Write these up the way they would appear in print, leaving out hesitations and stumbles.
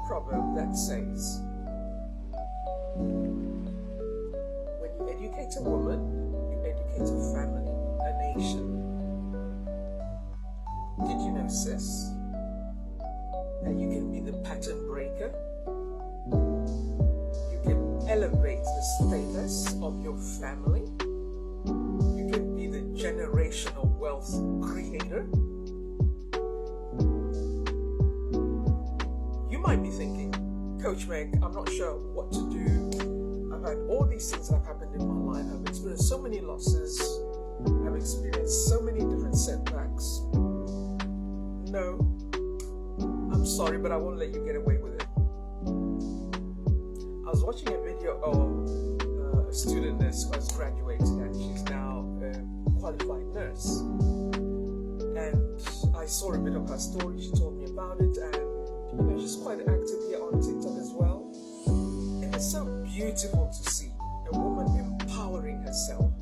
proverb that says, when you educate a woman, you educate a family, a nation. Did you know, sis, that you can be the pattern breaker? You can elevate the status of your family. You can be the generational wealth creator. You might be thinking, Coach Meg, I'm not sure what to do. I've had all these things that have happened in my life. I've experienced so many losses. I've experienced so many different setbacks. No, I'm sorry, but I won't let you get away with it. I was watching a video of a student nurse who has graduated, and she's now a qualified nurse. And I saw a bit of her story. She told me about it, and she's quite active here on TikTok as well. And it's so beautiful to see a woman empowering herself.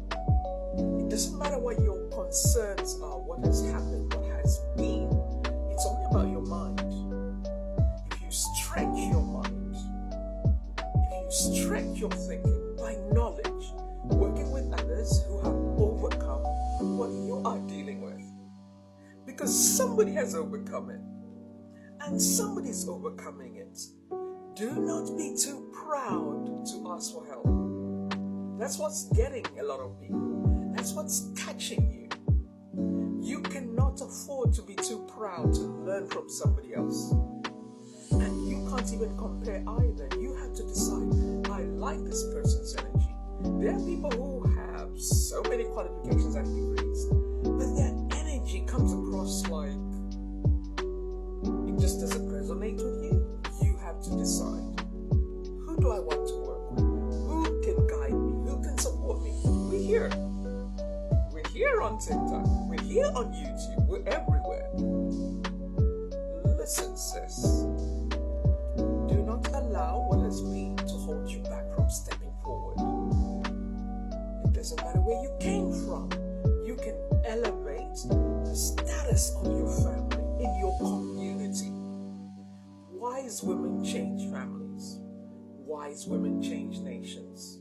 It doesn't matter what your concerns are, what has happened, what has been. It's only about your mind. If you stretch your mind, if you stretch your thinking by knowledge, working with others who have overcome what you are dealing with, because somebody has overcome it and somebody's overcoming it. Do not be too proud to ask for help. That's what's getting a lot of people. That's what's catching you. You cannot afford to be too proud to learn from somebody else. And you can't even compare either. You have to decide, I like this person's energy. There are people who have so many qualifications and degrees, but their energy comes across like it just doesn't resonate with you. You have to decide, who do I want to work with? Who can guide me? Who can support me? We're here. We're here on TikTok. We're here on YouTube. We're everywhere. Listen, sis. Do not allow what has been to hold you back from stepping forward. It doesn't matter where you came from. You can elevate the status of your family in your community. Wise women change families. Wise women change nations.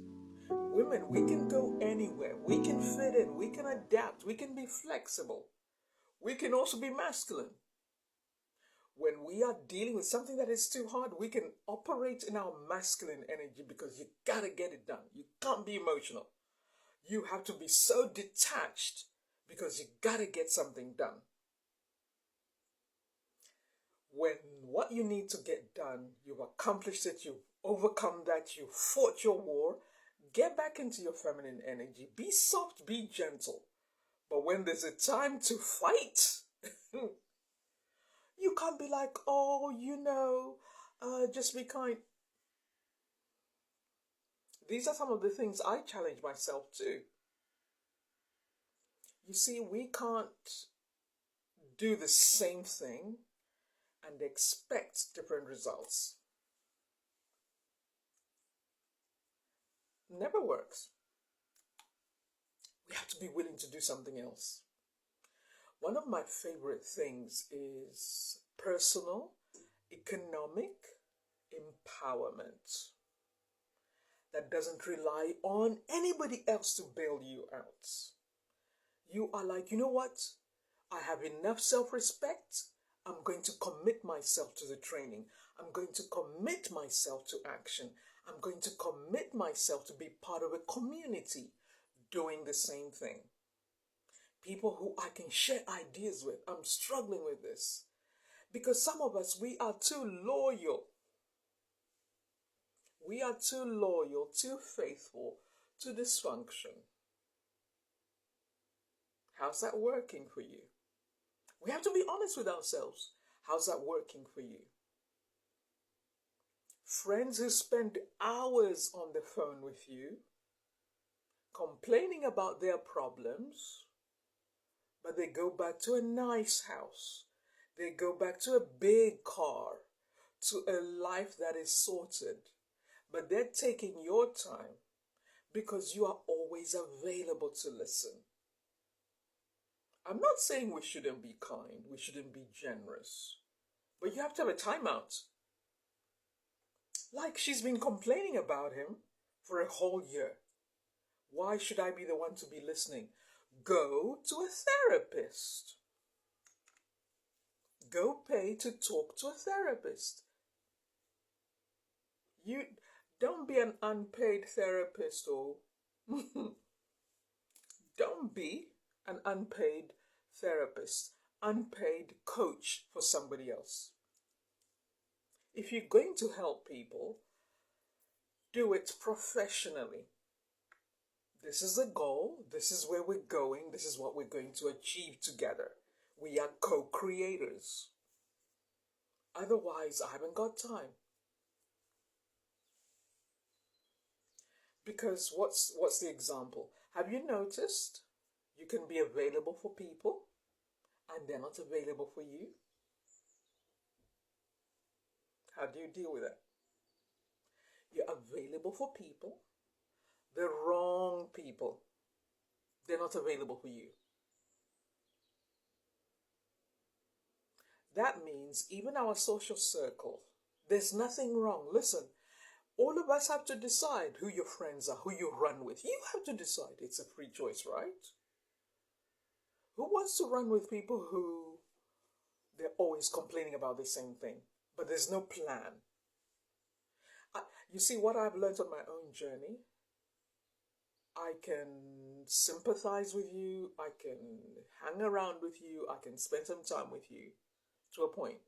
Women, we can go anywhere. We can fit in. We can adapt. We can be flexible. We can also be masculine. When we are dealing with something that is too hard, we can operate in our masculine energy because you gotta get it done. You can't be emotional. You have to be so detached because you gotta get something done. When what you need to get done, you've accomplished it, you've overcome that, you've fought your war, get back into your feminine energy. Be soft, be gentle. But when there's a time to fight, you can't be like, just be kind. These are some of the things I challenge myself to. You see, we can't do the same thing and expect different results. Never works. We have to be willing to do something else. One of my favorite things is personal economic empowerment that doesn't rely on anybody else to bail you out. You are like, you know what? I have enough self-respect. I'm going to commit myself to the training. I'm going to commit myself to action. I'm going to commit myself to be part of a community doing the same thing. People who I can share ideas with. I'm struggling with this. Because some of us, we are too loyal. We are too loyal, too faithful to dysfunction. How's that working for you? We have to be honest with ourselves. How's that working for you? Friends who spend hours on the phone with you, complaining about their problems, but they go back to a nice house. They go back to a big car, to a life that is sorted. But they're taking your time because you are always available to listen. I'm not saying we shouldn't be kind, we shouldn't be generous, but you have to have a timeout. Like she's been complaining about him for a whole year. Why should I be the one to be listening? Go to a therapist. Go pay to talk to a therapist. You don't be an unpaid therapist, or don't be an unpaid therapist, unpaid coach for somebody else. If you're going to help people, do it professionally. This is the goal, this is where we're going, this is what we're going to achieve together. We are co-creators. Otherwise, I haven't got time. Because what's the example? Have you noticed you can be available for people and they're not available for you? How do you deal with that? You're available for people, the wrong people. They're not available for you. That means even our social circle, there's nothing wrong. Listen, all of us have to decide who your friends are, who you run with. You have to decide. It's a free choice, right? Who wants to run with people who they're always complaining about the same thing, but there's no plan? You see, what I've learned on my own journey, I can sympathize with you, I can hang around with you, I can spend some time with you to a point.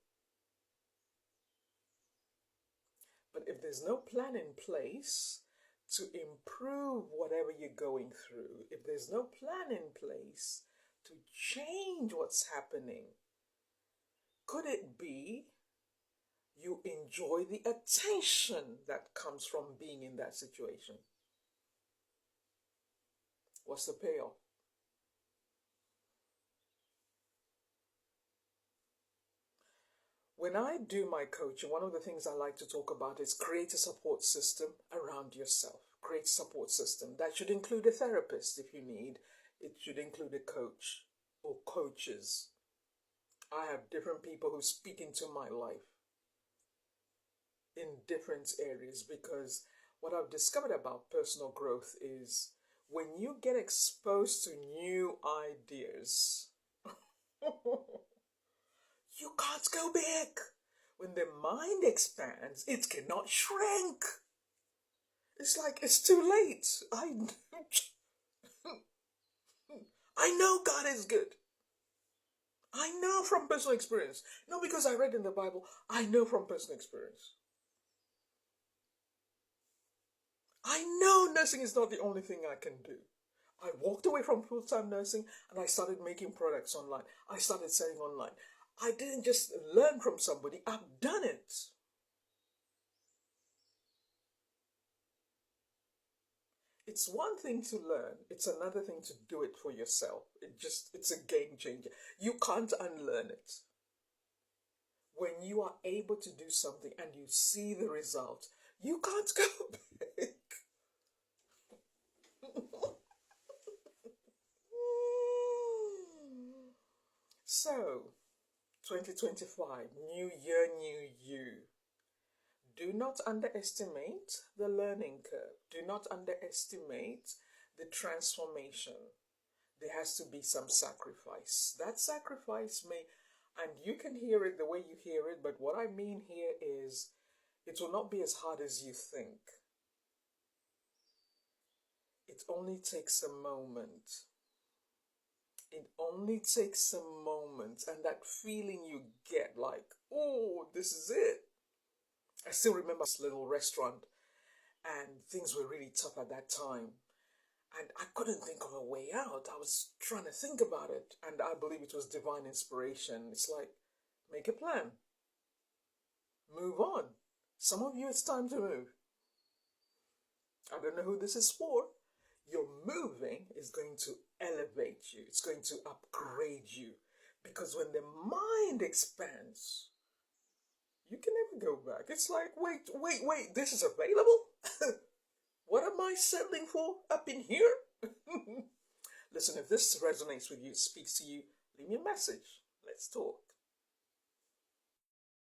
But if there's no plan in place to improve whatever you're going through, if there's no plan in place to change what's happening, could it be you enjoy the attention that comes from being in that situation? What's the payoff? When I do my coaching, one of the things I like to talk about is create a support system around yourself. Create a support system. That should include a therapist if you need. It should include a coach or coaches. I have different people who speak into my life in different areas, because what I've discovered about personal growth is when you get exposed to new ideas, you can't go back. When the mind expands, it cannot shrink. It's like it's too late. I know God is good. I know from personal experience. Not because I read in the Bible, I know from personal experience. I know nursing is not the only thing I can do. I walked away from full-time nursing and I started making products online. I started selling online. I didn't just learn from somebody, I've done it. It's one thing to learn, it's another thing to do it for yourself. It's a game changer. You can't unlearn it. When you are able to do something and you see the result, you can't go back. So, 2025, new year, new you. Do not underestimate the learning curve. Do not underestimate the transformation. There has to be some sacrifice. That sacrifice may, and you can hear it the way you hear it, but what I mean here is it will not be as hard as you think. It only takes a moment. It only takes a moment, and that feeling you get like, oh, this is it. I still remember this little restaurant, and things were really tough at that time. And I couldn't think of a way out. I was trying to think about it, and I believe it was divine inspiration. It's like, make a plan. Move on. Some of you, it's time to move. I don't know who this is for. Your moving is going to elevate you. It's going to upgrade you. Because when the mind expands, you can never go back. It's like, wait, this is available? What am I settling for up in here? Listen, if this resonates with you, speaks to you, leave me a message. Let's talk.